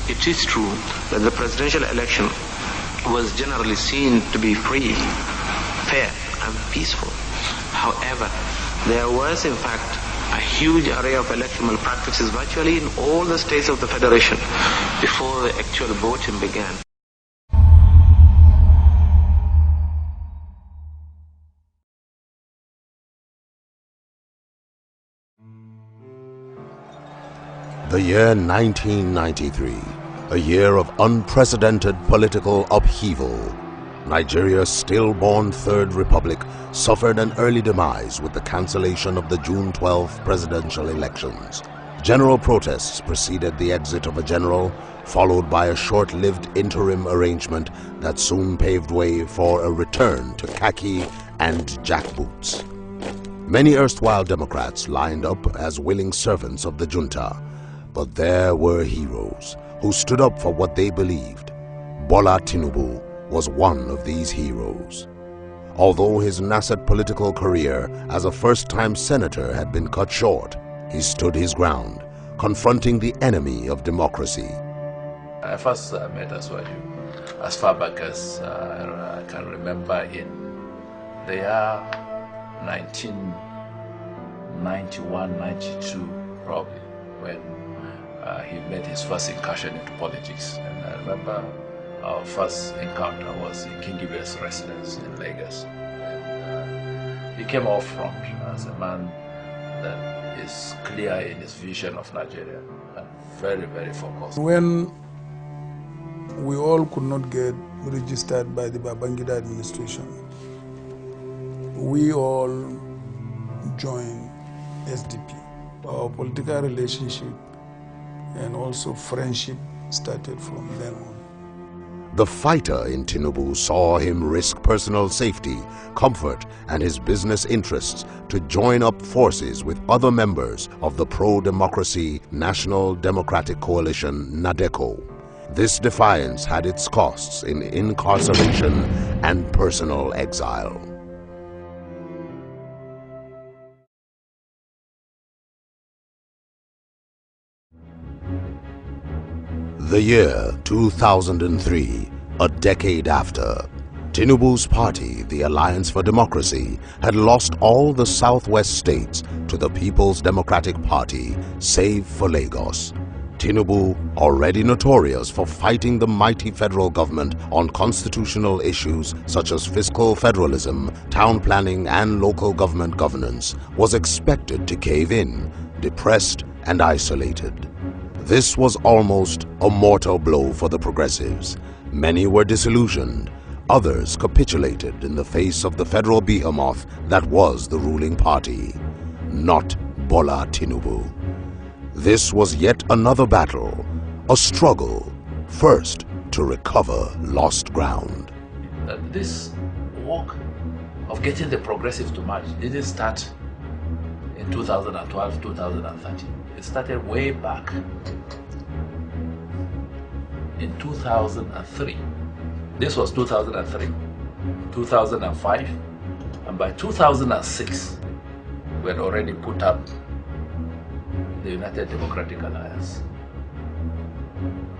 It is true that the presidential election was generally seen to be free, fair, and peaceful. However, there was in fact a huge array of electoral practices virtually in all the states of the Federation before the actual voting began. The year 1993, a year of unprecedented political upheaval. Nigeria's stillborn Third Republic suffered an early demise with the cancellation of the June 12 presidential elections. General protests preceded the exit of a general, followed by a short-lived interim arrangement that soon paved way for a return to khaki and jackboots. Many erstwhile Democrats lined up as willing servants of the junta, but there were heroes who stood up for what they believed. Bola Tinubu was one of these heroes. Although his nascent political career as a first-time senator had been cut short, he stood his ground, confronting the enemy of democracy. I first met ASIWAJU as far back as I can remember in the year 1991-92, probably, when he made his first incursion into politics. And I remember our first encounter was in King Gibe's residence in Lagos. And he came off front as a man that is clear in his vision of Nigeria and very, very focused. When we all could not get registered by the Babangida administration, we all joined SDP. Our political relationship and also friendship started from then on. The fighter in Tinubu saw him risk personal safety, comfort, and his business interests to join up forces with other members of the pro-democracy National Democratic Coalition, NADECO. This defiance had its costs in incarceration and personal exile. The year 2003, a decade after, Tinubu's party, the Alliance for Democracy, had lost all the southwest states to the People's Democratic Party, save for Lagos. Tinubu, already notorious for fighting the mighty federal government on constitutional issues such as fiscal federalism, town planning, and local government governance, was expected to cave in, depressed and isolated. This was almost a mortal blow for the progressives. Many were disillusioned. Others capitulated in the face of the federal behemoth that was the ruling party. Not Bola Tinubu. This was yet another battle, a struggle, first to recover lost ground. This work of getting the progressives to march didn't start in 2012, 2013. It started way back in 2003. This was 2003, 2005, and by 2006, we had already put up the United Democratic Alliance.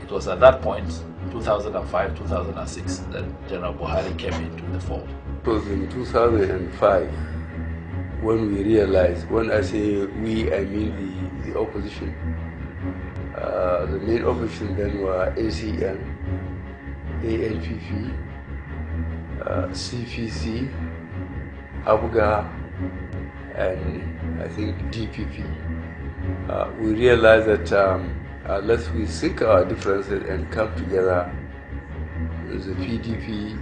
It was at that point, 2005, 2006, that General Buhari came into the fold. It was in 2005 when we realized, when I say we, I mean the opposition. The main opposition then were ACN, ANPP, CPC, ABGA, and I think DPP. We realized that unless we sink our differences and come together, the PDP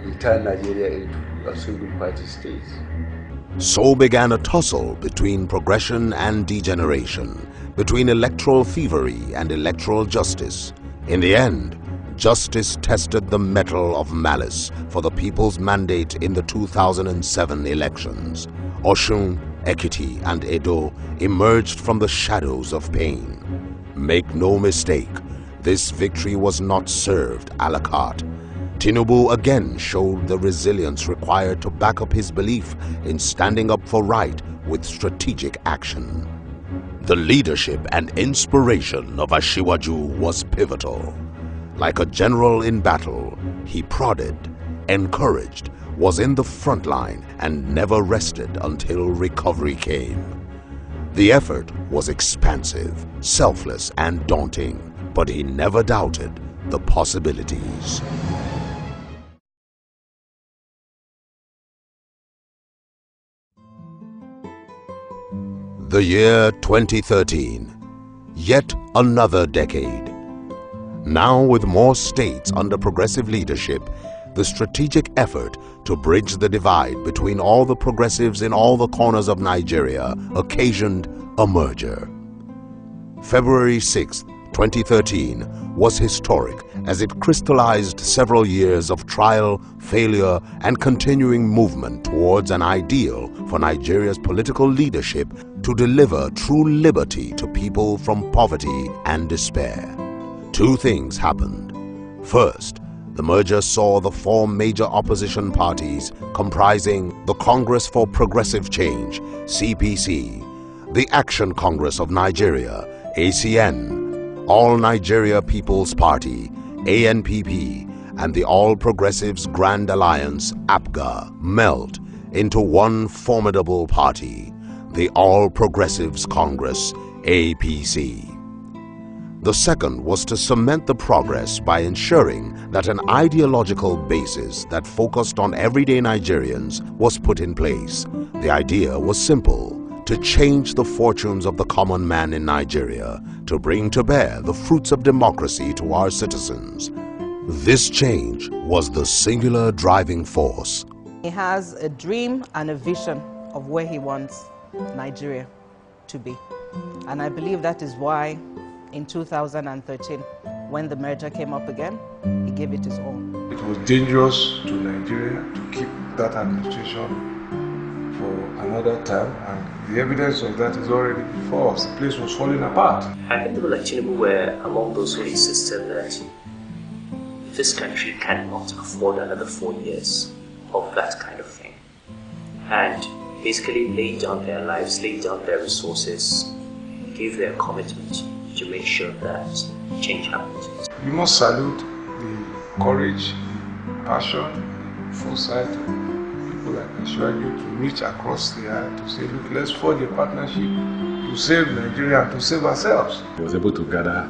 may turn Nigeria into a single party state. So began a tussle between progression and degeneration, between electoral thievery and electoral justice. In the end, justice tested the mettle of malice for the people's mandate in the 2007 elections. Osun, Ekiti, and Edo emerged from the shadows of pain. Make no mistake, this victory was not served a la carte. Tinubu again showed the resilience required to back up his belief in standing up for right with strategic action. The leadership and inspiration of ASIWAJU was pivotal. Like a general in battle, he prodded, encouraged, was in the front line and never rested until recovery came. The effort was expansive, selfless and daunting, but he never doubted the possibilities. The year 2013, yet another decade. Now with more states under progressive leadership, the strategic effort to bridge the divide between all the progressives in all the corners of Nigeria occasioned a merger. February 6, 2013 was historic as it crystallized several years of trial, failure and continuing movement towards an ideal for Nigeria's political leadership to deliver true liberty to people from poverty and despair. Two things happened. First, the merger saw the four major opposition parties comprising the Congress for Progressive Change, CPC, the Action Congress of Nigeria, ACN, All Nigeria People's Party, ANPP, and the All Progressives Grand Alliance, APGA, melt into one formidable party, the All Progressives Congress, APC. The second was to cement the progress by ensuring that an ideological basis that focused on everyday Nigerians was put in place. The idea was simple: to change the fortunes of the common man in Nigeria, to bring to bear the fruits of democracy to our citizens. This change was the singular driving force. He has a dream and a vision of where he wants Nigeria to be. And I believe that is why in 2013, when the merger came up again, he gave it his all. It was dangerous to Nigeria to keep that administration for another term, and the evidence of that is already before us. The place was falling apart. I think people like Tinubu were among those who insisted that this country cannot afford another 4 years of that kind of thing. And basically laid down their lives, laid down their resources, gave their commitment to make sure that change happens. We must salute the courage, the passion, the foresight of people like ASIWAJU to reach across the aisle to say, look, let's forge a partnership to save Nigeria and to save ourselves. He was able to gather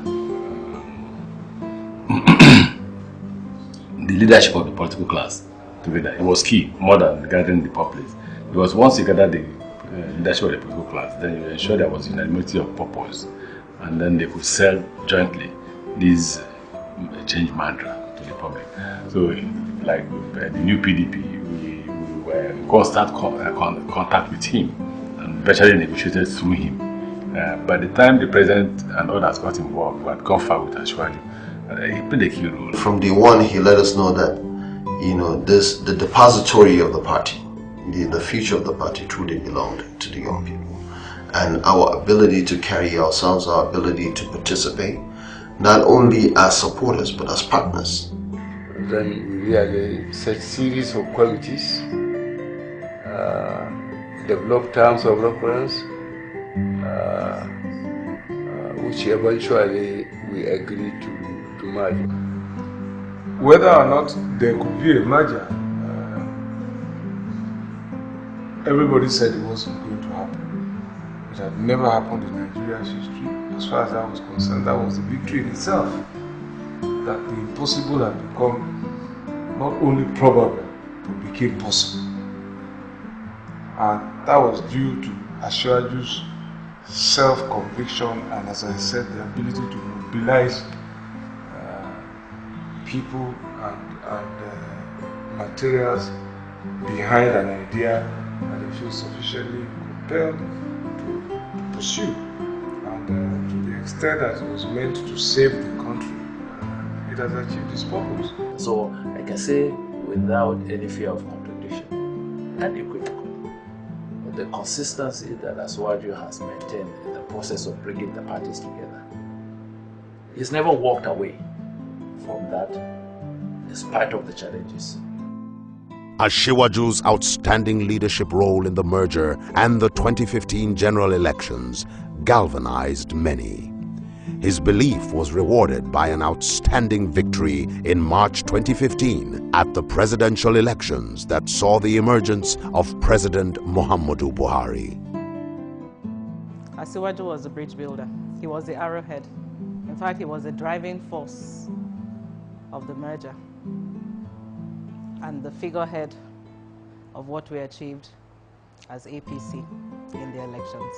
the leadership of the political class together. It was key, more than gathering the populace. Because once you gather the leadership of the political class, then you ensure there was unanimity of purpose, and then they could sell jointly this change mantra to the public. So, like the new PDP, we were in constant contact with him and virtually negotiated through him. By the time the president and others got involved, we had gone far with ASIWAJU. He played a key role. From day one, he let us know that, the depository of the party, the future of the party truly belonged to the young people. And our ability to carry ourselves, our ability to participate, not only as supporters, but as partners. Then we realized such series of qualities, developed terms of reference, which eventually we agreed to merge. Whether or not there could be a merger, everybody said it wasn't going to happen. It had never happened in Nigeria's history. As far as I was concerned, that was a victory in itself. That the impossible had become not only probable, but became possible. And that was due to ASIWAJU's self-conviction and, as I said, the ability to mobilize people and materials behind an idea that they feel sufficiently compelled to pursue. And to the extent that it was meant to save the country, it has achieved its purpose. So I can say without any fear of contradiction and equivocal, the consistency that ASIWAJU has maintained in the process of bringing the parties together. He's never walked away from that, in spite of the challenges. ASIWAJU's outstanding leadership role in the merger and the 2015 general elections galvanized many. His belief was rewarded by an outstanding victory in March 2015 at the presidential elections that saw the emergence of President Muhammadu Buhari. ASIWAJU was a bridge builder. He was the arrowhead. In fact, he was the driving force of the merger and the figurehead of what we achieved as APC in the elections,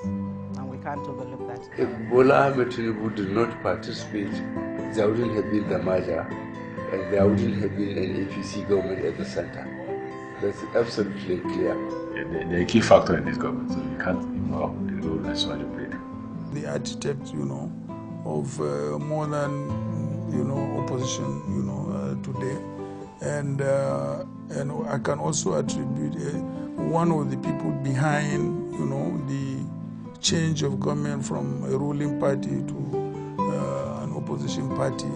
and we can't overlook that. If Bola Ahmed Tinubu did not participate, there wouldn't have been the merger, and there wouldn't have been an APC government at the center. That's absolutely clear. They're a key factor in this government, so you can't ignore the role that ASIWAJU played. The architect, of modern, opposition, today, and I can also attribute one of the people behind, the change of government from a ruling party to an opposition party,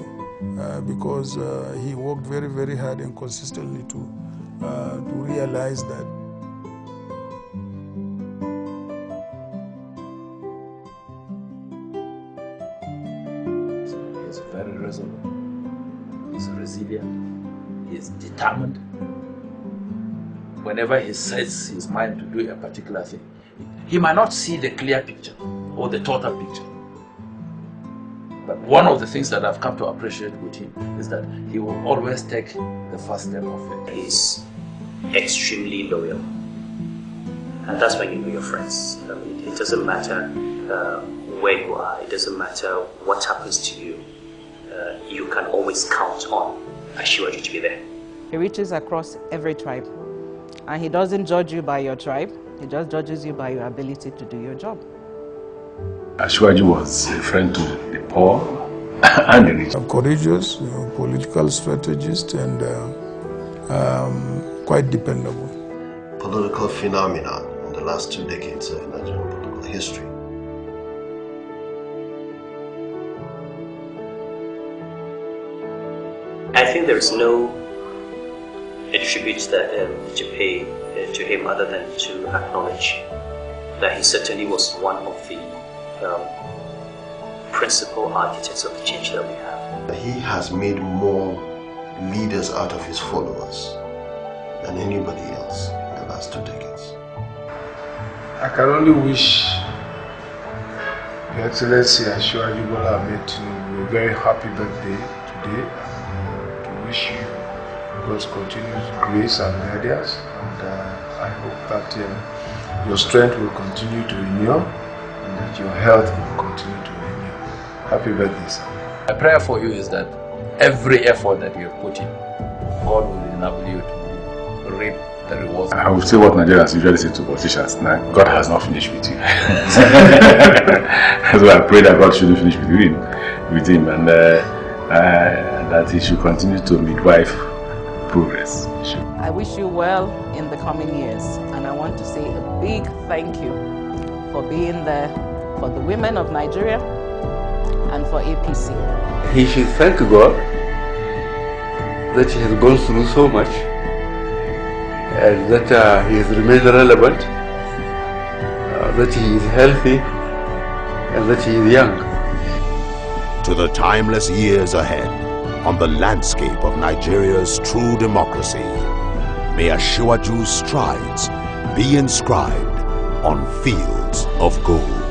because he worked very, very hard and consistently to realize that. He's very resolute, he's resilient, he's determined. Whenever he sets his mind to do a particular thing, he might not see the clear picture or the total picture. But one of the things that I've come to appreciate with him is that he will always take the first step of it. He's extremely loyal. And that's when you know your friends. I mean, it doesn't matter where you are, it doesn't matter what happens to you. You can always count on ASIWAJU to be there. He reaches across every tribe. And he doesn't judge you by your tribe, he just judges you by your ability to do your job. ASIWAJU was a friend to the poor and the rich. A courageous, political strategist and quite dependable. Political phenomenon in the last 2 decades of Nigerian political history. I think there is no tribute that to pay to him other than to acknowledge that he certainly was one of the principal architects of the change that we have. He has made more leaders out of his followers than anybody else in the last 2 decades. I can only wish Your Excellency ASIWAJU Bola Ahmed Tinubu a very happy birthday today, and to wish you God's continued grace and guidance, and I hope that your strength will continue to renew and that your health will continue to renew. Happy birthday, sir. My prayer for you is that every effort that you have put in, God will enable you to reap the rewards. I would say what Nigerians usually say to politicians: now, God has not finished with you. So I pray that God should finish with him, and that he should continue to midwife progress. I wish you well in the coming years, and I want to say a big thank you for being there for the women of Nigeria and for APC. He should thank God that he has gone through so much and that he has remained relevant, that he is healthy and that he is young. To the timeless years ahead, on the landscape of Nigeria's true democracy, may ASIWAJU's strides be inscribed on fields of gold.